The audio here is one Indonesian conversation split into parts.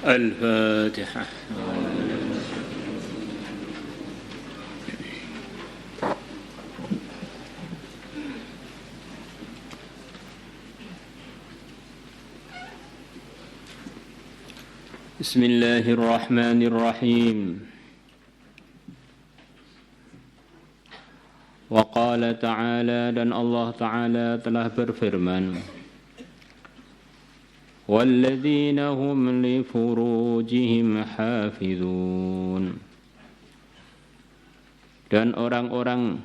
الفاتحة. بسم الله الرحمن الرحيم. وقال تعالى, dan Allah Ta'ala telah berfirman, وَالَّذِينَ هُمْ لِفُرُوجِهِمْ حَافِظُونَ, dan orang-orang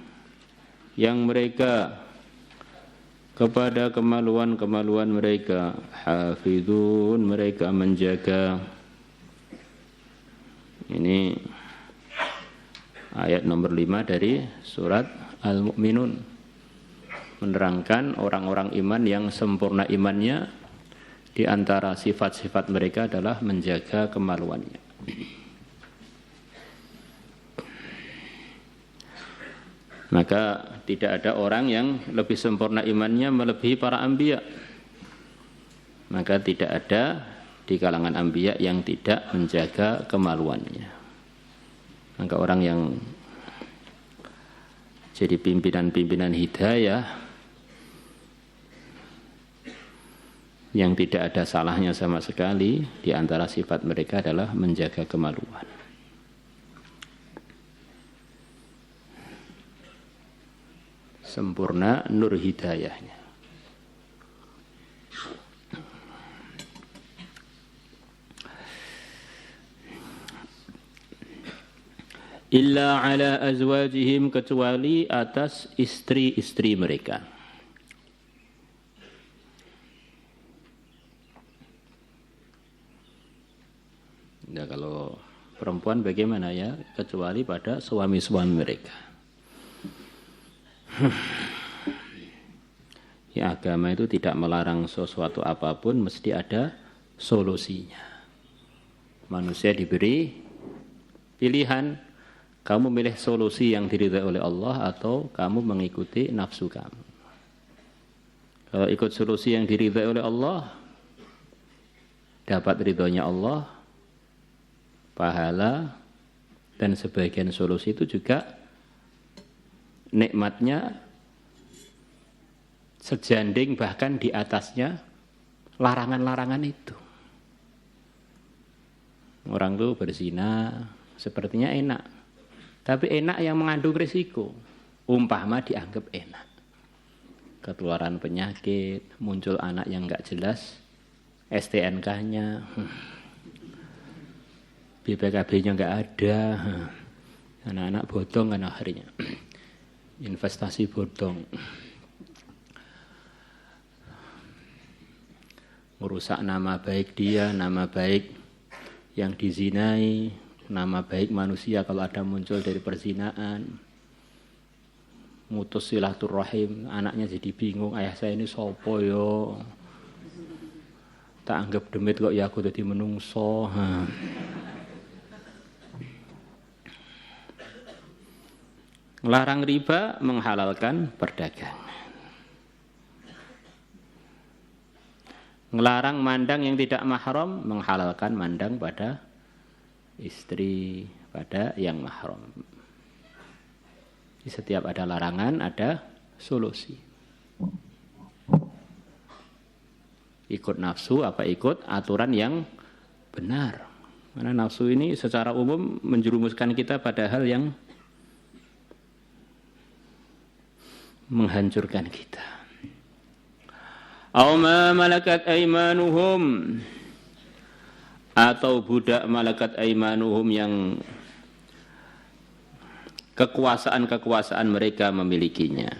yang mereka kepada kemaluan-kemaluan mereka hafizun, mereka menjaga. Ini ayat nomor 5 dari surat Al-Mu'minun, menerangkan orang-orang iman yang sempurna imannya, di antara sifat-sifat mereka adalah menjaga kemaluannya. Maka tidak ada orang yang lebih sempurna imannya melebihi para anbiya. Maka tidak ada di kalangan anbiya yang tidak menjaga kemaluannya. Maka orang yang jadi pimpinan-pimpinan hidayah, yang tidak ada salahnya sama sekali, di antara sifat mereka adalah menjaga kemaluan. Sempurna nur hidayahnya. Illa ala azwajihim, kecuali atas istri-istri mereka. Ya, kalau perempuan bagaimana ya? Kecuali pada suami-suami mereka. Ya, agama itu tidak melarang sesuatu apapun, mesti ada solusinya. Manusia diberi pilihan, kamu milih solusi yang diridhai oleh Allah atau kamu mengikuti nafsu kamu. Kalau ikut solusi yang diridhai oleh Allah, dapat ridhonya Allah, pahala, dan sebagian solusi itu juga nikmatnya sejanding, bahkan di atasnya larangan-larangan itu. Orang tuh berzina sepertinya enak, tapi enak yang mengandung risiko. Umpama dianggap enak, ketularan penyakit, muncul anak yang enggak jelas STNK-nya, BPKB-nya enggak ada, anak-anak bodong kan akhirnya, investasi bodong, merusak nama baik dia, nama baik yang dizinai, nama baik manusia kalau ada muncul dari perzinaan, mutus silaturahim, anaknya jadi bingung, ayah saya ini sopo yo, tak anggap demit kok ya aku jadi menungso. Larang riba, menghalalkan perdagangan. Ngelarang mandang yang tidak mahram, menghalalkan mandang pada istri, pada yang mahram. Di setiap ada larangan, ada solusi. Ikut nafsu apa ikut aturan yang benar. Karena nafsu ini secara umum menjerumuskan kita pada hal yang menghancurkan kita. Aw ma malakat aymanuhum, atau budak malakat aymanuhum yang kekuasaan-kekuasaan mereka memilikinya,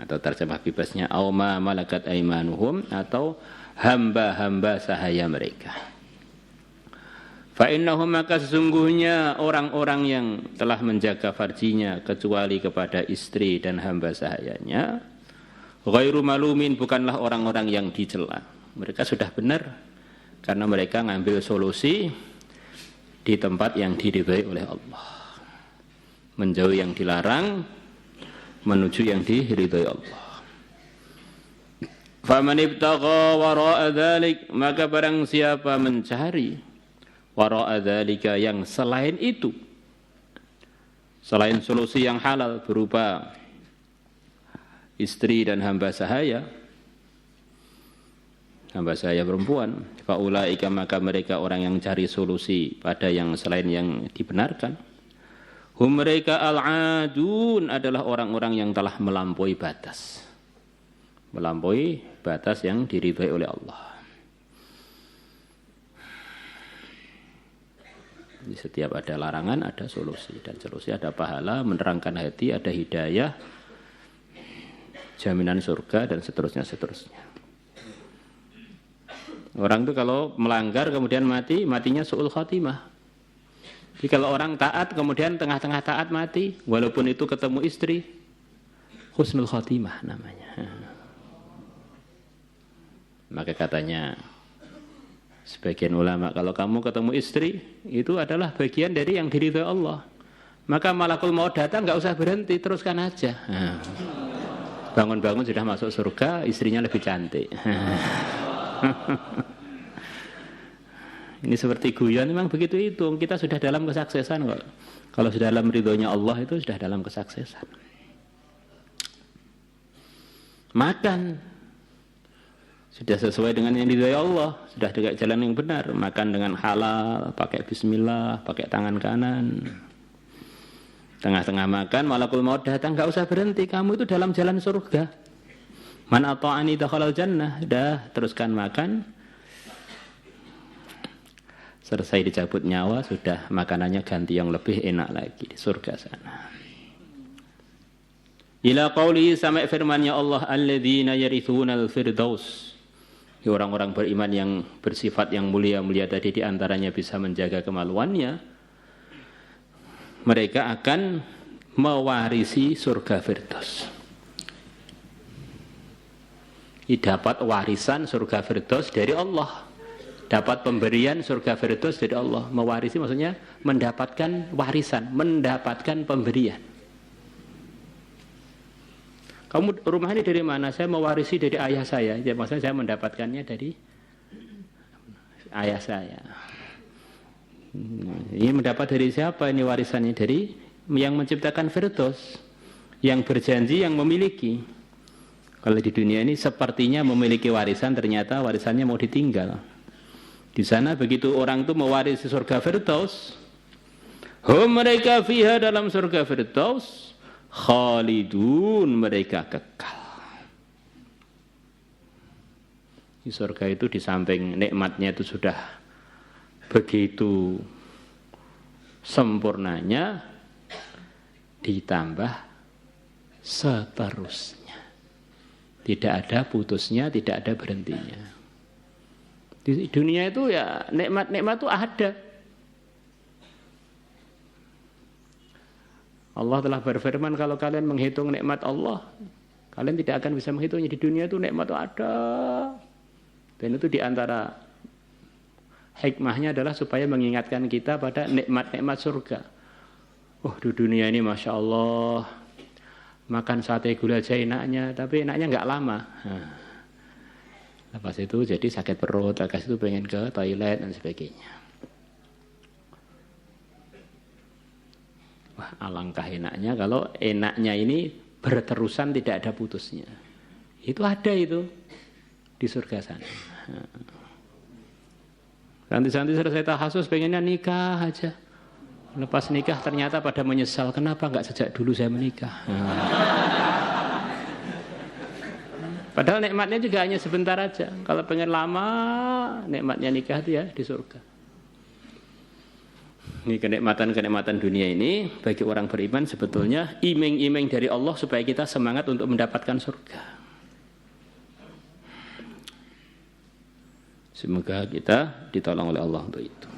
atau terjemah bebasnya aw ma malakat aymanuhum, atau hamba-hamba sahaya mereka. Fa innahum, maka sesungguhnya orang-orang yang telah menjaga farjinya kecuali kepada istri dan hamba sahayanya, ghairu malumin, bukanlah orang-orang yang dicela. Mereka sudah benar karena mereka ngambil solusi di tempat yang diridhai oleh Allah, menjauhi yang dilarang, menuju yang diridhai Allah. Faman ibtagha wara'a dzalik, maka barang siapa mencari wara'a dzalika, yang selain itu, selain solusi yang halal berupa istri dan hamba sahaya perempuan, faulaika, maka mereka orang yang cari solusi pada yang selain yang dibenarkan, hum mereka al-adun, adalah orang-orang yang telah melampaui batas yang diridhai oleh Allah. Di setiap ada larangan ada solusi, dan solusi ada pahala, menerangkan hati, ada hidayah, jaminan surga, dan seterusnya. Orang itu kalau melanggar kemudian matinya su'ul khatimah. Jadi kalau orang taat kemudian tengah-tengah taat mati, walaupun itu ketemu istri, husnul khatimah namanya. Maka katanya sebagian ulama, kalau kamu ketemu istri, itu adalah bagian dari yang diridhai Allah. Maka malakul maut datang, nggak usah berhenti, teruskan aja. Bangun-bangun sudah masuk surga, istrinya lebih cantik. Ini seperti guyon, memang begitu itu. Kita sudah dalam kesuksesan kok. Kalau sudah dalam ridhonya Allah itu sudah dalam kesuksesan. Makan sudah sesuai dengan yang diridhai Allah, sudah dekat jalan yang benar, makan dengan halal, pakai bismillah, pakai tangan kanan. Tengah-tengah makan, malakul maut datang, enggak usah berhenti, kamu itu dalam jalan surga. Man ata'ani dakhalal jannah, dah teruskan makan. Selesai dicabut nyawa, sudah makanannya ganti yang lebih enak lagi di surga sana. Ila qawlihi, sampai firman-Nya Allah, alladzina yarithunal firdaus. Orang-orang beriman yang bersifat yang mulia-mulia tadi, diantaranya bisa menjaga kemaluannya, mereka akan mewarisi surga Firdaus. Dapat warisan surga Firdaus dari Allah, dapat pemberian surga Firdaus dari Allah. Mewarisi maksudnya mendapatkan warisan, mendapatkan pemberian. Kamu rumah ini dari mana? Saya mewarisi dari ayah saya. Ya, maksudnya saya mendapatkannya dari ayah saya. Ini mendapat dari siapa ini warisannya? Dari yang menciptakan Firdaus, yang berjanji, yang memiliki. Kalau di dunia ini sepertinya memiliki warisan, ternyata warisannya mau ditinggal. Di sana begitu orang itu mewarisi surga Firdaus, mereka fiha, dalam surga Firdaus, khalidun, mereka kekal. Di surga itu di samping nikmatnya itu sudah begitu sempurnanya, ditambah seterusnya. Tidak ada putusnya, tidak ada berhentinya. Di dunia itu ya nikmat-nikmat itu ada. Allah telah berfirman, kalau kalian menghitung nikmat Allah, kalian tidak akan bisa menghitungnya. Di dunia itu nikmat itu ada. Dan itu diantara hikmahnya adalah supaya mengingatkan kita pada nikmat-nikmat surga. Oh, di dunia ini Masya Allah, makan sate gula aja enaknya, tapi enaknya nggak lama. Lepas itu jadi sakit perut, lepas itu pengen ke toilet dan sebagainya. Wah, alangkah enaknya kalau enaknya ini berterusan, tidak ada putusnya. Itu ada itu di surga sana. Nanti selesai tahasus pengennya nikah aja. Lepas nikah ternyata pada menyesal, kenapa enggak sejak dulu saya menikah. Padahal nikmatnya juga hanya sebentar aja. Kalau pengen lama, nikmatnya nikah itu ya di surga. Ini kenikmatan-kenikmatan dunia ini bagi orang beriman sebetulnya iming-iming dari Allah supaya kita semangat untuk mendapatkan surga. Semoga kita ditolong oleh Allah untuk itu.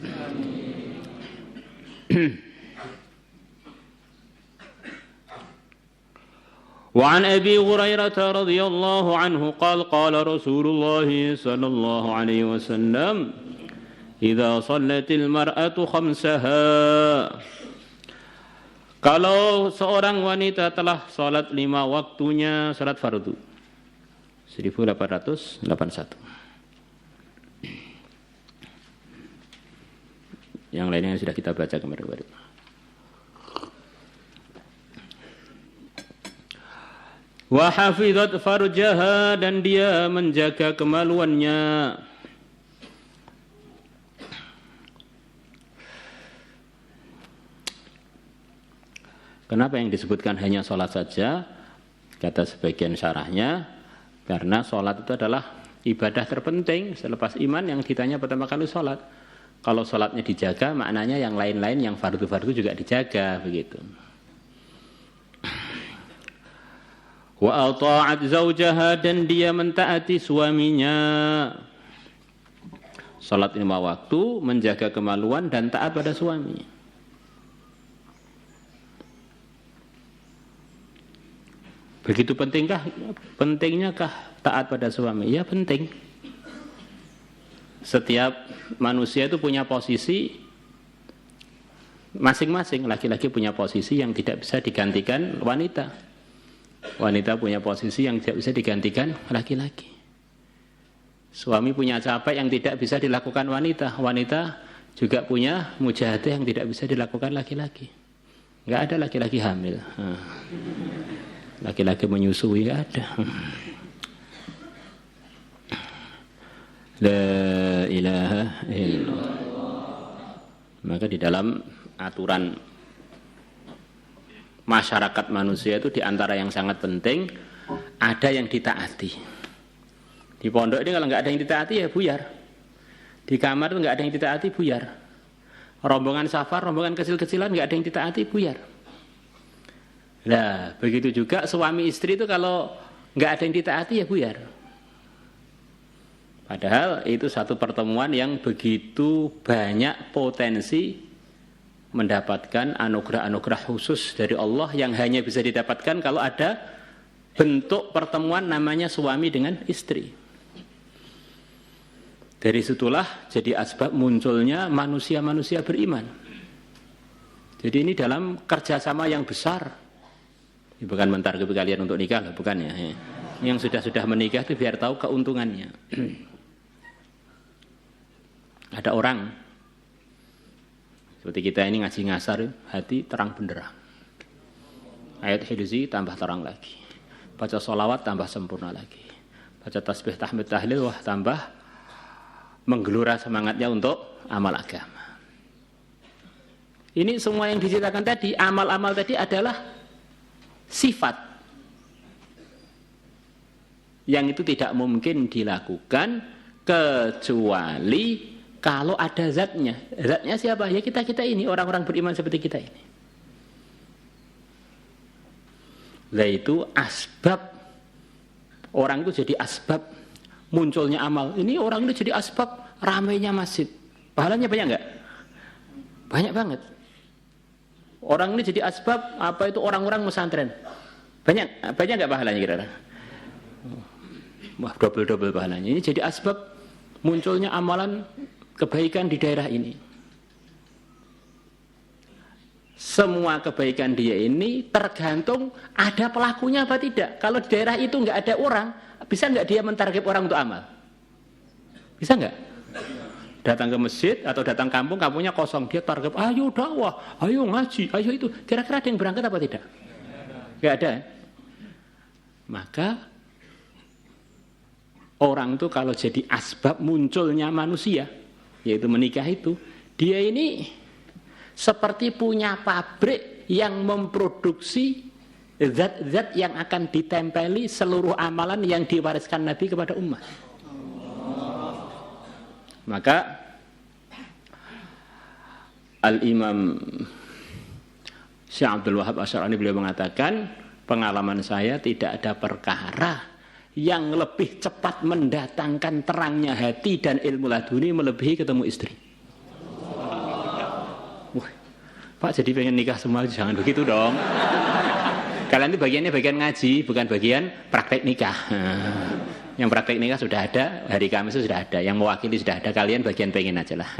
وعن أبي هريرة رضي الله عنه قال قال رسول الله صلى الله عليه وسلم إذا صلت المرأة خمسها, kalau seorang wanita telah salat 5 waktunya salat fardu. 1881. Yang lainnya yang sudah kita baca kemarin. Wa hafizat farjaha, dan dia menjaga kemaluannya. Kenapa yang disebutkan hanya sholat saja? Kata sebagian syarahnya, karena sholat itu adalah ibadah terpenting selepas iman. Yang ditanya pertama kali sholat. Kalau sholatnya dijaga, maknanya yang lain-lain, yang fardu-fardu juga dijaga, begitu. Wa ata'at zaujaha, dan dia mentaati suaminya. Sholat 5 waktu, menjaga kemaluan dan taat pada suami. Begitu pentingnya taat pada suami? Ya penting. Setiap manusia itu punya posisi masing-masing. Laki-laki punya posisi yang tidak bisa digantikan wanita. Wanita punya posisi yang tidak bisa digantikan laki-laki. Suami punya capek yang tidak bisa dilakukan wanita. Wanita juga punya mujahadah yang tidak bisa dilakukan laki-laki. Enggak ada laki-laki hamil. Laki-laki menyusui enggak ada. La ilaha illallah. Maka di dalam aturan masyarakat manusia itu diantara yang sangat penting ada yang ditaati. Di pondok ini kalau nggak ada yang ditaati ya buyar. Di kamar itu nggak ada yang ditaati buyar. Rombongan safar, rombongan kecil-kecilan nggak ada yang ditaati buyar. Nah begitu juga suami istri itu kalau nggak ada yang ditaati ya buyar. Padahal itu satu pertemuan yang begitu banyak potensi mendapatkan anugerah-anugerah khusus dari Allah yang hanya bisa didapatkan kalau ada bentuk pertemuan namanya suami dengan istri. Dari situlah jadi asbab munculnya manusia-manusia beriman. Jadi ini dalam kerjasama yang besar. Bukan mentarget kalian untuk nikah, bukan ya. Yang sudah menikah itu biar tahu keuntungannya. Ada orang seperti kita ini ngaji ngasar, hati terang benderang. Ayat hiduzi tambah terang lagi. Baca sholawat tambah sempurna lagi. Baca tasbih tahmid tahlil, wah tambah menggelora semangatnya untuk amal agama. Ini semua yang diceritakan tadi, amal-amal tadi adalah sifat yang itu tidak mungkin dilakukan kecuali kalau ada zatnya. Zatnya siapa? Ya kita ini, orang-orang beriman seperti kita ini. Lah itu asbab. Orang itu jadi asbab munculnya amal. Ini orang itu jadi asbab ramainya masjid. Pahalanya banyak enggak? Banyak banget. Orang ini jadi asbab apa itu orang-orang pesantren. Banyak enggak pahalanya kira-kira? Wah, double pahalanya. Ini jadi asbab munculnya amalan kebaikan di daerah ini. Semua kebaikan dia ini tergantung ada pelakunya apa tidak. Kalau di daerah itu enggak ada orang, bisa enggak dia mentarget orang untuk amal? Bisa enggak? Datang ke masjid atau datang kampung, kampungnya kosong, dia target, ayo dakwah, ayo ngaji, ayo itu. Kira-kira ada yang berangkat apa tidak? Enggak ada. Maka orang itu kalau jadi asbab munculnya manusia, yaitu menikah itu, dia ini seperti punya pabrik yang memproduksi zat-zat yang akan ditempeli seluruh amalan yang diwariskan Nabi kepada umat. Maka Al-Imam Syekh Abdul Wahab Asy'arani beliau mengatakan, pengalaman saya tidak ada perkara yang lebih cepat mendatangkan terangnya hati dan ilmu laduni melebihi ketemu istri. Wah, Pak jadi pengen nikah semua, jangan begitu dong. Kalian itu bagiannya bagian ngaji, bukan bagian praktek nikah. Yang praktek nikah sudah ada, hari Kamis sudah ada, yang mewakili sudah ada, kalian bagian pengen aja lah.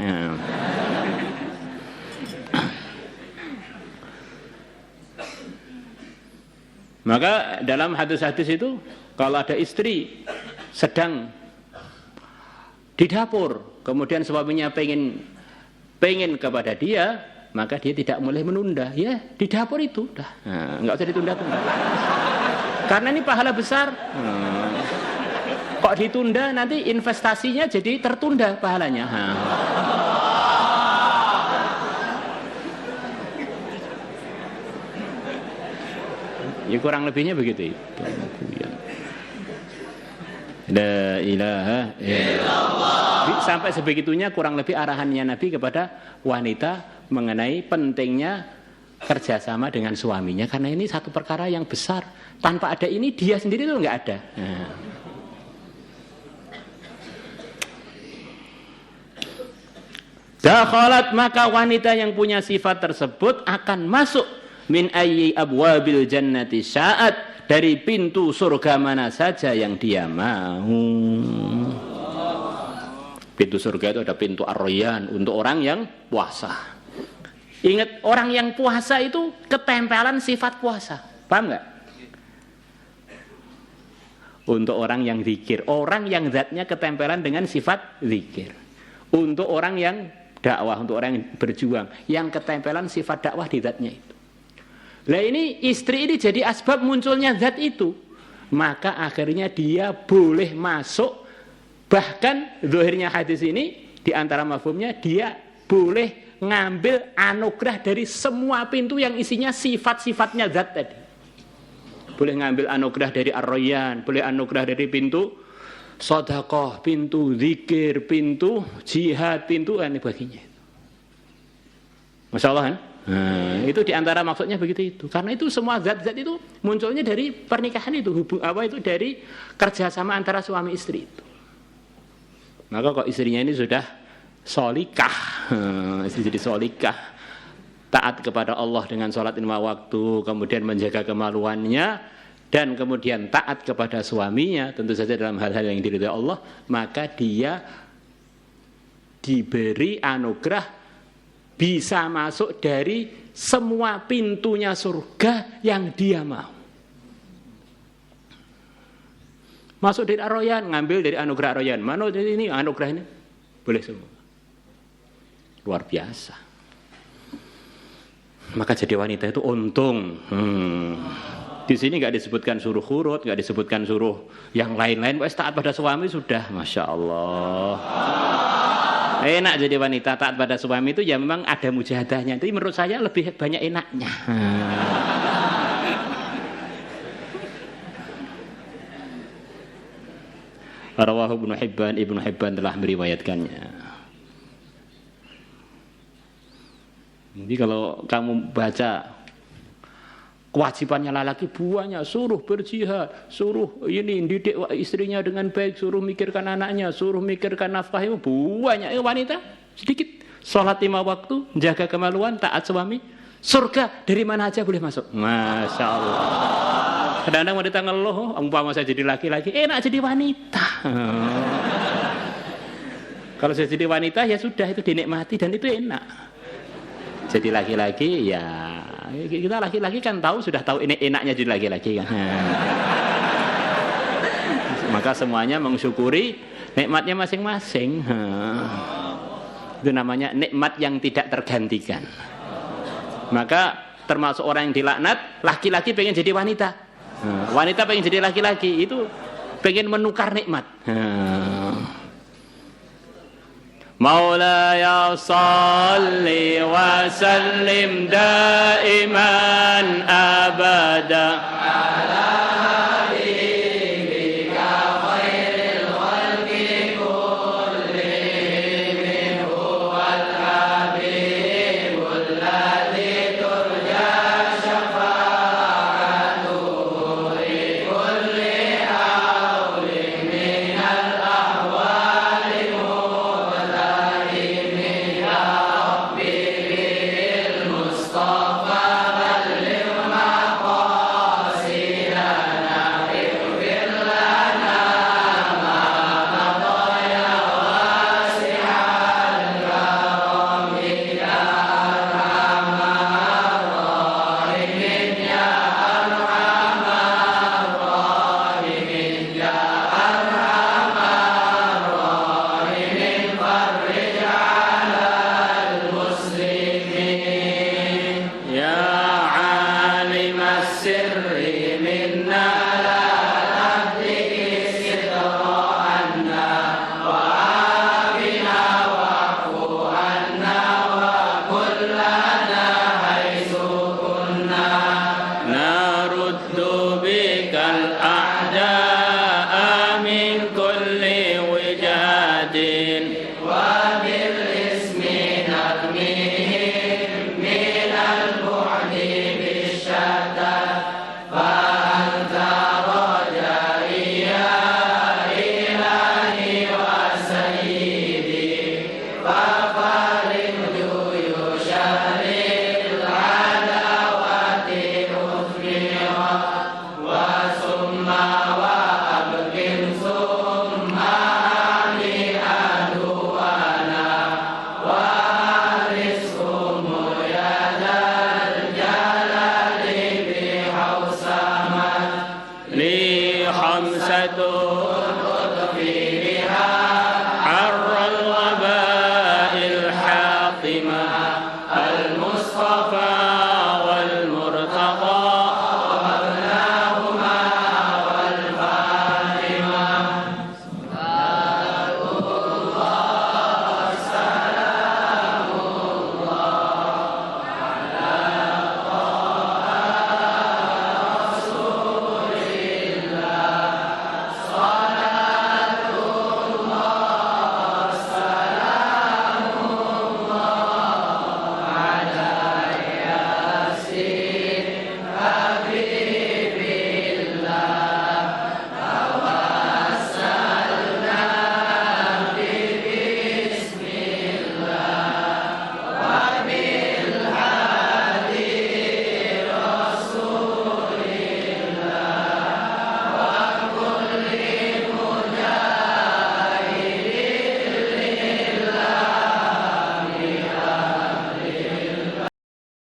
Maka dalam hadis-hadis itu, kalau ada istri sedang di dapur, kemudian suaminya pengen pengen kepada dia, maka dia tidak boleh menunda. Ya, di dapur itu dah. Nah, enggak usah ditunda-tunda. Karena ini pahala besar. Kok ditunda nanti investasinya jadi tertunda pahalanya. Ya kurang lebihnya begitu. La ilaha illallah. Sampai sebegitunya kurang lebih arahannya Nabi kepada wanita mengenai pentingnya kerjasama dengan suaminya, karena ini satu perkara yang besar. Tanpa ada ini dia sendiri itu nggak ada. Dakhalat, maka wanita yang punya sifat tersebut akan masuk min ayyi abwabil jannati sya'at, dari pintu surga mana saja yang dia mau. Pintu surga itu ada pintu ar-rayyan untuk orang yang puasa. Ingat, orang yang puasa itu ketempelan sifat puasa. Paham enggak? Untuk orang yang zikir, orang yang zatnya ketempelan dengan sifat zikir. Untuk orang yang dakwah, untuk orang yang berjuang, yang ketempelan sifat dakwah di zatnya itu. Lah ini istri ini jadi asbab munculnya zat itu. Maka akhirnya dia boleh masuk, bahkan zahirnya hadis ini di antara mafhumnya dia boleh ngambil anugerah dari semua pintu yang isinya sifat-sifatnya zat tadi. Boleh ngambil anugerah dari ar-rayyan, boleh anugerah dari pintu sedekah, pintu zikir, pintu jihad, pintu dan sebagainya. Masya Allah kan? Nah, itu diantara maksudnya begitu itu. Karena itu semua zat-zat itu munculnya dari pernikahan itu, itu dari kerjasama antara suami istri itu. Maka kok istrinya ini sudah solikah, istri jadi solikah, taat kepada Allah dengan sholat 5 waktu, kemudian menjaga kemaluannya, dan kemudian taat kepada suaminya, tentu saja dalam hal-hal yang diridhai Allah, maka dia diberi anugerah bisa masuk dari semua pintunya surga yang dia mau. Masuk dari ar-rayyan, ngambil dari anugerah ar-rayyan. Mana dari ini anugerah ini? Boleh semua. Luar biasa. Maka jadi wanita itu untung. Di sini nggak disebutkan suruh khurut, nggak disebutkan suruh yang lain-lain. Wes taat pada suami sudah, masya Allah. Enak jadi wanita taat pada suami itu ya memang ada mujahadahnya. Itu menurut saya lebih banyak enaknya. Rawahu Ibnu Hibban telah meriwayatkannya. Jadi kalau kamu baca kewajibannya lelaki banyak, suruh berjihad, suruh ini didik istrinya dengan baik, suruh mikirkan anaknya, suruh mikirkan nafkahnya, banyak. Wanita sedikit, sholat 5 waktu, jaga kemaluan, taat suami, surga dari mana aja boleh masuk. Masya Allah. Kadang-kadang wanita ngeluh, umpama saya jadi laki-laki, enak jadi wanita. Kalau saya jadi wanita ya sudah, itu dinikmati dan itu enak. Jadi laki-laki ya, kita laki-laki kan sudah tahu ini enaknya jadi laki-laki kan. Maka semuanya mensyukuri nikmatnya masing-masing. Itu namanya nikmat yang tidak tergantikan. Maka termasuk orang yang dilaknat, laki-laki pengen jadi wanita, wanita pengen jadi laki-laki, itu pengen menukar nikmat. Maulaya salli wa sallim daiman abada ala